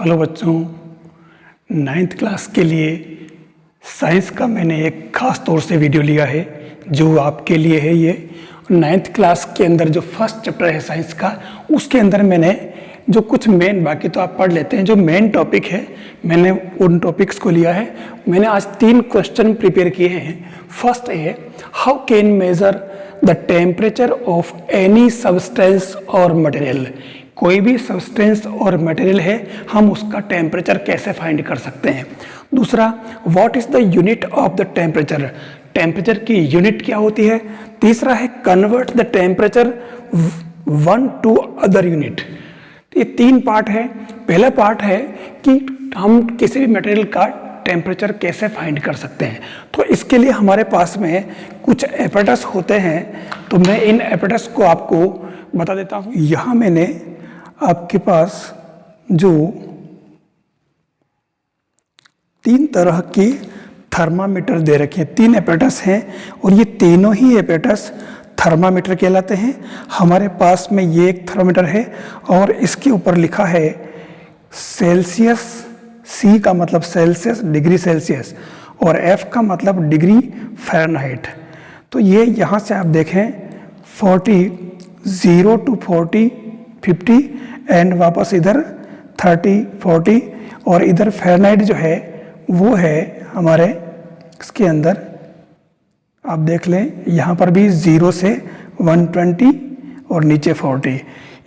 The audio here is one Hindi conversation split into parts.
हेलो बच्चों, नाइन्थ क्लास के लिए साइंस का मैंने एक ख़ास तौर से वीडियो लिया है जो आपके लिए है। ये नाइन्थ क्लास के अंदर जो फर्स्ट चैप्टर है साइंस का, उसके अंदर मैंने जो कुछ मेन, बाकी तो आप पढ़ लेते हैं, जो मेन टॉपिक है मैंने उन टॉपिक्स को लिया है। मैंने आज 3 क्वेश्चन प्रिपेयर किए हैं। फर्स्ट है, how can measure the temperature of any substance और मटेरियल। कोई भी सब्सटेंस और मटेरियल है, हम उसका टेम्परेचर कैसे फाइंड कर सकते हैं। दूसरा, what is the unit of the temperature. Temperature की यूनिट क्या होती है। तीसरा है, convert the temperature one two other unit. ये 3 पार्ट है। पहला पार्ट है कि हम किसी भी मटेरियल का टेम्परेचर कैसे फाइंड कर सकते हैं। तो इसके लिए हमारे पास में कुछ एपेरेटस होते हैं, तो मैं इन एपेरेटस को आपको बता देता हूँ। यहाँ मैंने आपके पास जो 3 तरह के थर्मामीटर दे रखे हैं, 3 एपेरेटस हैं और ये तीनों ही एपेरेटस थर्मामीटर कहलाते हैं। हमारे पास में ये एक थर्मामीटर है और इसके ऊपर लिखा है सेल्सियस। सी का मतलब सेल्सियस, डिग्री सेल्सियस, और एफ का मतलब डिग्री फ़ारेनहाइट। तो ये यहाँ से आप देखें 40, 0 to 40, 50 एंड वापस इधर 30, 40, और इधर फ़ारेनहाइट जो है वो है हमारे इसके अंदर आप देख लें, यहाँ पर भी 0 से 120 और नीचे 40।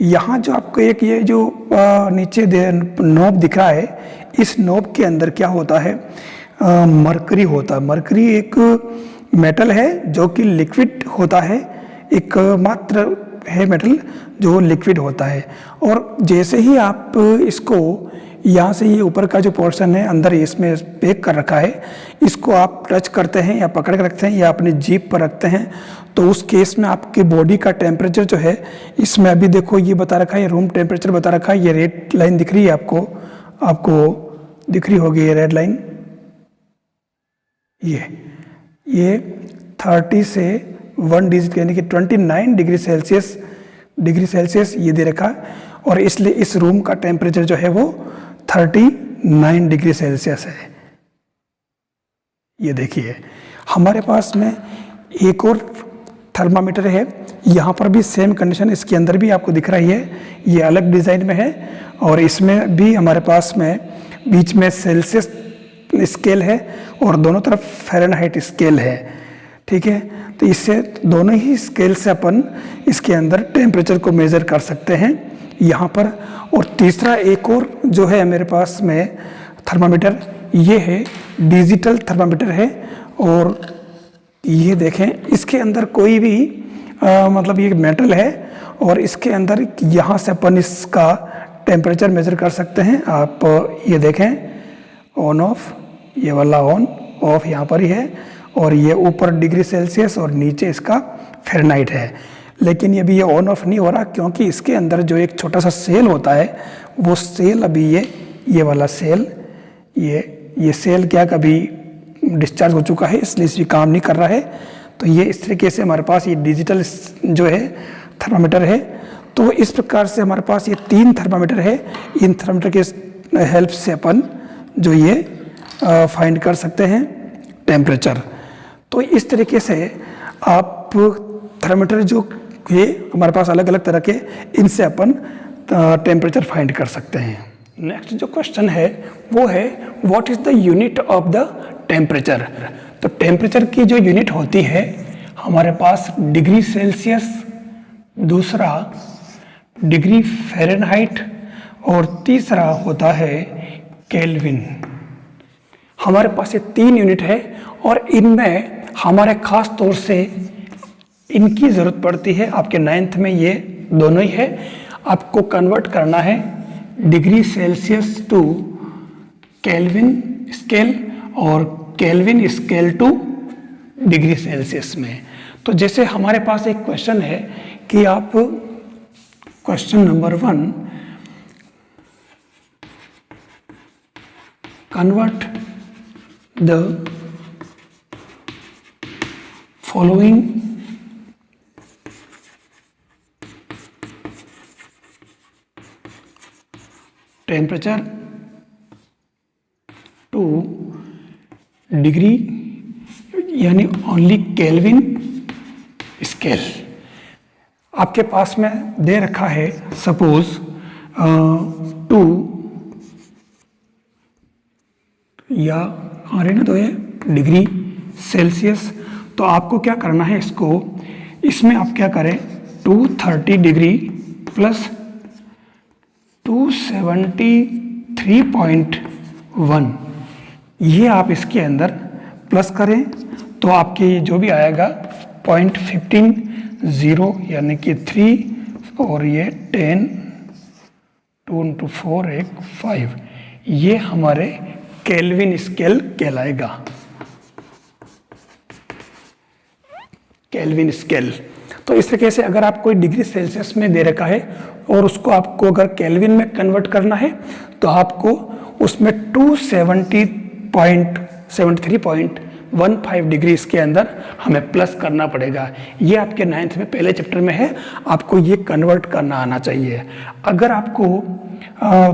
यहाँ जो आपको एक ये जो नीचे नोब दिख रहा है, इस नोब के अंदर क्या होता है, मरकरी होता है। मरकरी एक मेटल है जो कि लिक्विड होता है, एक मात्र है मेटल जो लिक्विड होता है। और जैसे ही आप इसको यहाँ से, ये ऊपर का जो पोर्शन है अंदर इसमें पैक कर रखा है, इसको आप टच करते हैं या पकड़ कर रखते हैं या अपने जीभ पर रखते हैं, तो उस केस में आपके बॉडी का टेम्परेचर जो है, इसमें अभी देखो ये बता रखा है, रूम टेम्परेचर बता रखा है। ये रेड लाइन दिख रही है आपको दिख रही होगी ये रेड लाइन। ये 30 से 1 डिजिट यानी कि 29 डिग्री सेल्सियस ये दे रखा है, और इसलिए इस रूम का टेम्परेचर जो है वो 39 डिग्री सेल्सियस है। ये देखिए हमारे पास में एक और थर्मामीटर है, यहाँ पर भी सेम कंडीशन, इसके अंदर भी आपको दिख रही है, ये अलग डिज़ाइन में है, और इसमें भी हमारे पास में बीच में सेल्सियस स्केल है और दोनों तरफ फ़ारेनहाइट स्केल है। ठीक है, तो इससे दोनों ही स्केल से अपन इसके अंदर टेम्परेचर को मेज़र कर सकते हैं यहाँ पर। और तीसरा एक और जो है मेरे पास में थर्मामीटर, ये है डिजिटल थर्मामीटर है, और ये देखें इसके अंदर कोई भी मतलब ये मेटल है, और इसके अंदर यहाँ से अपन इसका टेम्परेचर मेज़र कर सकते हैं। आप ये देखें ऑन ऑफ, ये वाला ऑन ऑफ यहाँ पर ही है, और ये ऊपर डिग्री सेल्सियस और नीचे इसका फ़ारेनहाइट है। लेकिन ये भी ये ऑन ऑफ नहीं हो रहा, क्योंकि इसके अंदर जो एक छोटा सा सेल होता है, वो सेल अभी ये वाला सेल, ये सेल क्या कभी डिस्चार्ज हो चुका है, इसलिए इसलिए काम नहीं कर रहा है। तो ये इस तरीके से हमारे पास ये डिजिटल जो है थर्मामीटर है। तो इस प्रकार से हमारे पास ये 3 थर्मामीटर है। इन थर्मामीटर के हेल्प से अपन जो ये फाइंड कर सकते हैं टेम्परेचर। तो इस तरीके से आप थर्मामीटर जो ये हमारे पास अलग अलग तरह के, इनसे अपन टेम्परेचर फाइंड कर सकते हैं। नेक्स्ट जो क्वेश्चन है वो है, what is the unit of the temperature. तो टेम्परेचर की जो यूनिट होती है हमारे पास डिग्री सेल्सियस, दूसरा डिग्री फ़ारेनहाइट, और तीसरा होता है केल्विन। हमारे पास ये 3 यूनिट है, और इनमें हमारे ख़ास तौर से इनकी ज़रूरत पड़ती है। आपके 9th में ये दोनों ही है, आपको कन्वर्ट करना है degree Celsius to Kelvin scale और Kelvin scale to degree Celsius में। तो जैसे हमारे पास एक क्वेश्चन है कि आप question number 1, convert the following temperature degree यानी ओनली केल्विन स्केल। आपके पास में दे रखा है सपोज 2 या रहने दो ये डिग्री सेल्सियस। तो आपको क्या करना है, इसमें आप क्या करें 230 डिग्री प्लस 273.1 ये आप इसके अंदर प्लस करें तो आपकी जो भी आएगा 0.15 यानी कि 3 और ये 10 2 × 4 एक 5 ये हमारे केल्विन स्केल कहलाएगा। Kelvin scale. तो इस तरीके से अगर आप कोई डिग्री सेल्सियस में दे रखा है और उसको आपको अगर केल्विन में कन्वर्ट करना है तो आपको उसमें 273.15 डिग्री इसके अंदर हमें प्लस करना पड़ेगा। ये आपके 9th में पहले चैप्टर में है, आपको ये कन्वर्ट करना आना चाहिए। अगर आपको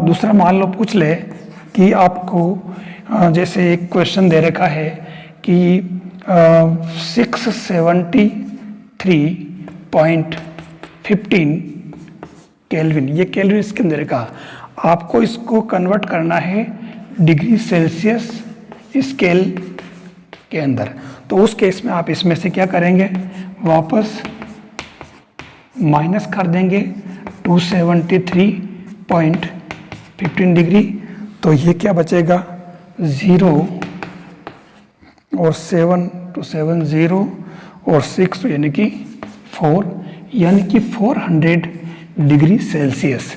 दूसरा मान लो पूछ ले कि आपको जैसे एक क्वेश्चन दे रखा है कि 673.15 केल्विन, ये केल्विन इसके अंदर का, आपको इसको कन्वर्ट करना है डिग्री सेल्सियस स्केल के अंदर। तो उस केस में आप इसमें से क्या करेंगे, वापस माइनस कर देंगे 273.15 डिग्री। तो ये क्या बचेगा 0 और 7 to 7 0 और 6 यानी कि 4 यानी कि 400 डिग्री सेल्सियस।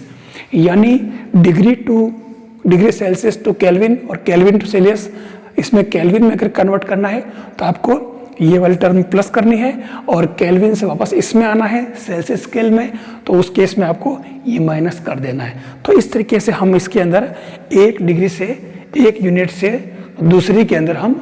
यानी डिग्री सेल्सियस टू केल्विन और केल्विन टू सेल्सियस, इसमें केल्विन में अगर कन्वर्ट करना है तो आपको ये वाली टर्म प्लस करनी है और केल्विन से वापस इसमें आना है सेल्सियस स्केल में, तो उस केस में आपको ये माइनस कर देना है। तो इस तरीके से हम इसके अंदर 1 डिग्री से 1 यूनिट से दूसरी के अंदर हम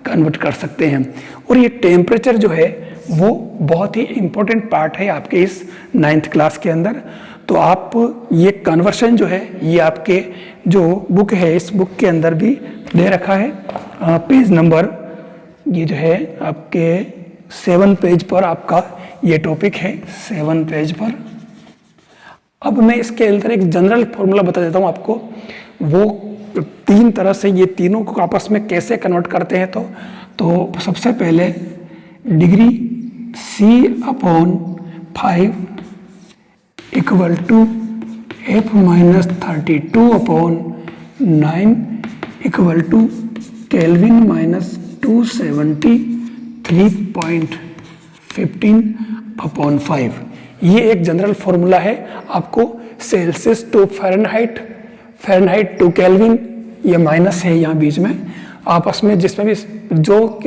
कन्वर्ट कर सकते हैं। और ये टेम्परेचर जो है वो बहुत ही इम्पोर्टेंट पार्ट है आपके इस 9th क्लास के अंदर। तो आप ये कन्वर्शन जो है ये आपके जो बुक है इस बुक के अंदर भी दे रखा है। पेज नंबर ये जो है आपके 7 पेज पर आपका ये टॉपिक है, 7 पेज पर। अब मैं इसके अंदर एक जनरल फॉर्मूला बता देता हूँ आपको, वो 3 तरह से ये तीनों को आपस में कैसे कन्वर्ट करते हैं। तो सबसे पहले degree C/5 equal to F-32/9 equal to kelvin -273.15/5। ये एक जनरल फॉर्मूला है। आपको Celsius to Fahrenheit, Fahrenheit to kelvin, ये माइनस है यहाँ बीच में, आपस में जिसमें भी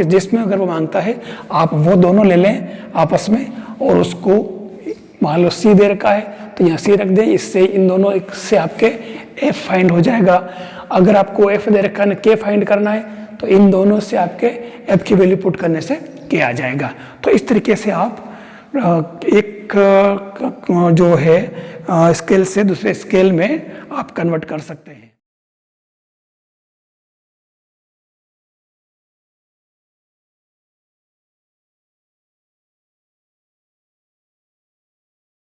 जिसमें अगर वो मांगता है आप वो दोनों ले लें आपस में, और उसको मान लो C दे रखा है तो यहाँ C रख दें, इससे इन दोनों से आपके F फाइंड हो जाएगा। अगर आपको F दे रखा है K फाइंड करना है तो इन दोनों से आपके F की वैल्यू पुट करने से K आ जाएगा। तो इस तरीके से आप एक जो है स्केल से दूसरे स्केल में आप कन्वर्ट कर सकते हैं।